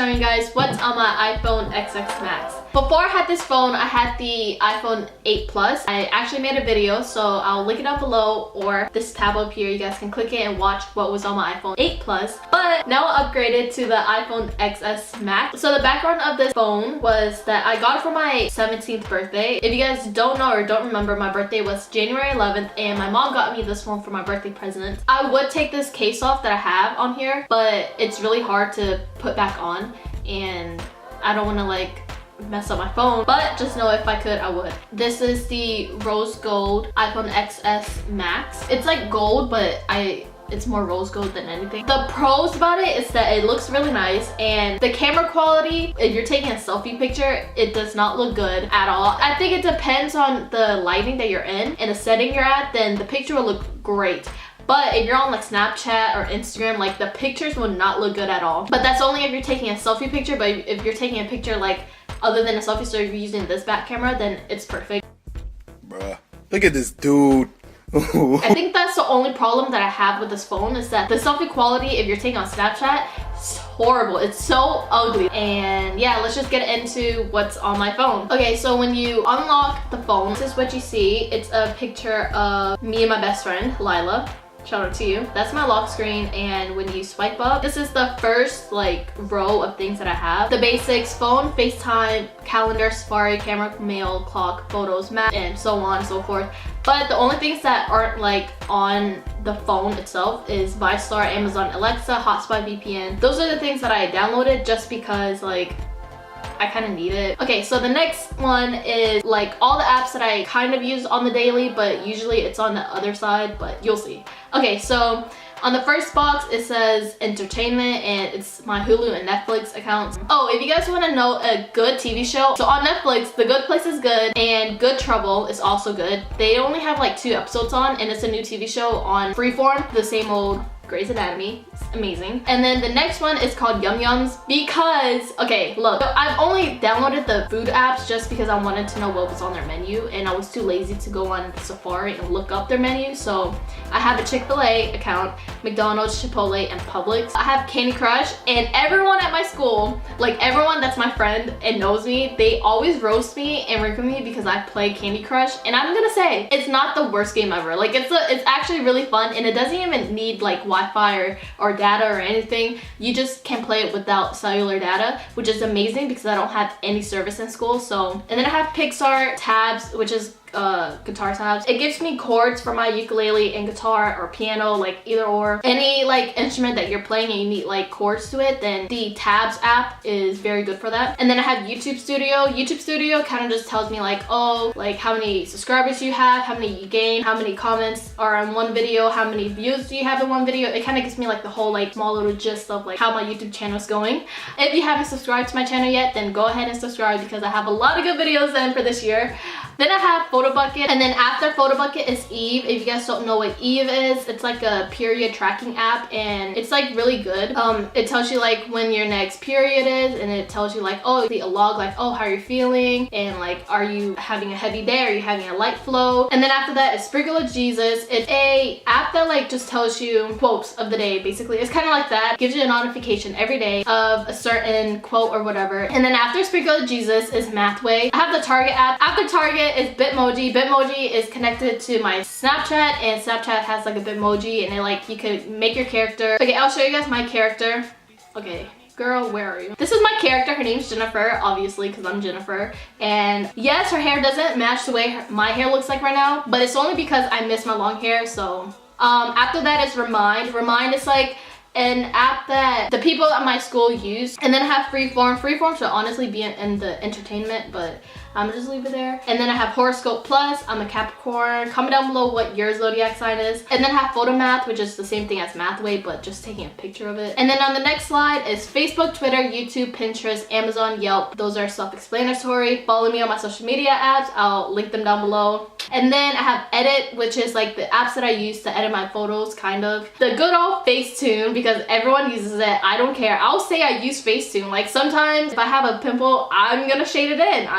showing you guys what's on my iPhone XX Max. Before I had this phone, I had the iPhone 8 Plus. I actually made a video, so I'll link it down below, or this tab up here. You guys can click it and watch what was on my iPhone 8 Plus. But now I upgraded to the iPhone XS Max. So the background of this phone was that I got it for my 17th birthday. If you guys don't know or don't remember, my birthday was January 11th, and my mom got me this phone for my birthday present. I would take this case off that I have on here, but it's really hard to put back on, and I don't want to like mess up my phone, but just know if I could, I would. This is the rose gold iPhone XS Max. It's like gold, but it's more rose gold than anything. The pros about it is that it looks really nice, and the camera quality, if you're taking a selfie picture, it does not look good at all. I think it depends on the lighting that you're in and the setting you're at, then the picture will look great. But if you're on like Snapchat or Instagram, like the pictures will not look good at all. But that's only if you're taking a selfie picture. But if you're taking a picture like other than a selfie, so if you're using this back camera, then it's perfect. Bruh, look at this dude. I think that's the only problem that I have with this phone, is that the selfie quality, if you're taking on Snapchat, it's horrible. It's so ugly. And yeah, let's just get into what's on my phone. Okay, so when you unlock the phone, this is what you see. It's a picture of me and my best friend, Lila. Shout out to you. That's my lock screen, and when you swipe up, this is the first like row of things that I have. The basics: phone, FaceTime, calendar, Safari, camera, mail, clock, photos, map, and so on and so forth. But the only things that aren't like on the phone itself is VStar, Amazon Alexa, Hotspot VPN. Those are the things that I downloaded just because like I kind of need it. Okay, so the next one is like all the apps that I kind of use on the daily, but usually it's on the other side, but you'll see. Okay, so on the first box it says entertainment, and it's my Hulu and Netflix accounts. Oh, if you guys want to know a good TV show, so on Netflix, The Good Place is good, and Good Trouble is also good. They only have like 2 episodes on, and it's a new TV show on Freeform, the same old Grey's Anatomy. It's amazing. And then the next one is called Yum Yums, because, okay, look, so I've only downloaded the food apps just because I wanted to know what was on their menu, and I was too lazy to go on Safari and look up their menu. So I have a Chick-fil-A account, McDonald's, Chipotle, and Publix. I have Candy Crush, and everyone at my school, like everyone that's my friend and knows me, they always roast me and rip me because I play Candy Crush. And I'm gonna say, it's not the worst game ever. Like it's actually really fun, and it doesn't even need like Wi-Fi or data or anything. You just can play it without cellular data, which is amazing because I don't have any service in school. So, and then I have Pixar tabs, which is guitar tabs. It gives me chords for my ukulele and guitar or piano, like either or. Any like instrument that you're playing and you need like chords to it, then the tabs app is very good for that. And then I have YouTube Studio. YouTube Studio kind of just tells me like, oh, like how many subscribers you have, how many you gain, how many comments are on one video, how many views do you have in one video. It kind of gives me like the whole like small little gist of like how my YouTube channel is going. If you haven't subscribed to my channel yet, then go ahead and subscribe because I have a lot of good videos in for this year. Then I have Photobucket, and then after Photobucket is Eve. If you guys don't know what Eve is, it's like a period tracking app, and it's like really good. It tells you like when your next period is, and it tells you like, oh, a log like, oh, how are you feeling, and like, are you having a heavy day, are you having a light flow. And then after that is Sprinkle of Jesus. It's a app that like just tells you quotes of the day, basically. It's kind of like that. Gives you a notification every day of a certain quote or whatever. And then after Sprinkle of Jesus is Mathway. I have the Target app. After Target is Bitmoji. Bitmoji is connected to my Snapchat, and Snapchat has like a Bitmoji, and it like you could make your character. Okay, I'll show you guys my character. Okay, girl, where are you? This is my character. Her name's Jennifer, obviously, because I'm Jennifer. And yes, her hair doesn't match the way my hair looks like right now, but it's only because I miss my long hair. So after that is Remind. Remind is like an app that the people at my school use. And then I have Freeform. Freeform should honestly be in the entertainment, but I'm gonna just leave it there. And then I have Horoscope Plus. I'm a Capricorn. Comment down below what your zodiac sign is. And then I have Photomath, which is the same thing as Mathway, but just taking a picture of it. And then on the next slide is Facebook, Twitter, YouTube, Pinterest, Amazon, Yelp. Those are self-explanatory. Follow me on my social media apps. I'll link them down below. And then I have Edit, which is like the apps that I use to edit my photos, kind of. The good old Facetune, because everyone uses it. I don't care. I'll say I use Facetune. Like sometimes if I have a pimple, I'm gonna shade it in.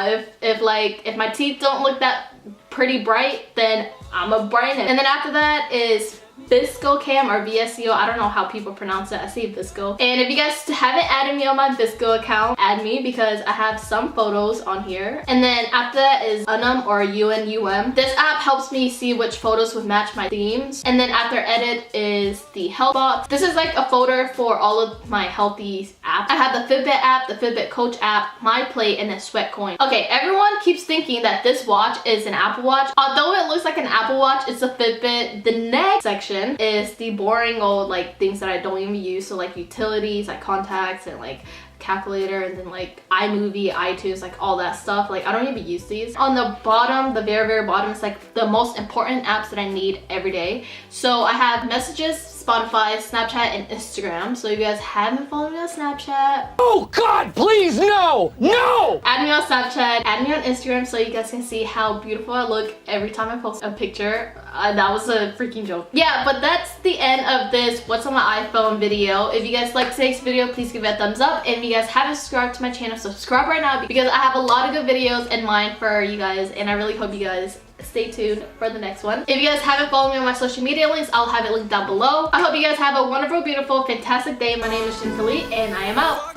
If my teeth don't look that pretty bright, then I'm gonna brighten it. And then after that is VSCO cam or VSCO. I don't know how people pronounce it. I say VSCO. And if you guys haven't added me on my VSCO account, add me because I have some photos on here. And then after that is UNUM or UNUM. This app helps me see which photos would match my themes. And then after edit is the health box. This is like a folder for all of my healthy apps. I have the Fitbit app, the Fitbit Coach app, My Plate, and then Sweatcoin. Okay, everyone keeps thinking that this watch is an Apple Watch. Although it looks like an Apple Watch, it's a Fitbit. The next section is the boring old like things that I don't even use, so like utilities, like contacts, and like calculator, and then like iMovie, iTunes, like all that stuff. Like I don't even use these. On the bottom, the very bottom, is like the most important apps that I need every day. So I have Messages, Spotify, Snapchat, and Instagram. So if you guys haven't followed me on Snapchat, oh God, please no, no! Add me on Snapchat, add me on Instagram so you guys can see how beautiful I look every time I post a picture. That was a freaking joke. Yeah, but that's the end of this what's on my iPhone video. If you guys like today's video, please give it a thumbs up. And if you guys haven't subscribed to my channel, subscribe right now because I have a lot of good videos in mind for you guys, and I really hope you guys stay tuned for the next one. If you guys haven't followed me on my social media links, I'll have it linked down below. I hope you guys have a wonderful, beautiful, fantastic day. My name is jenniferlae, and I am out.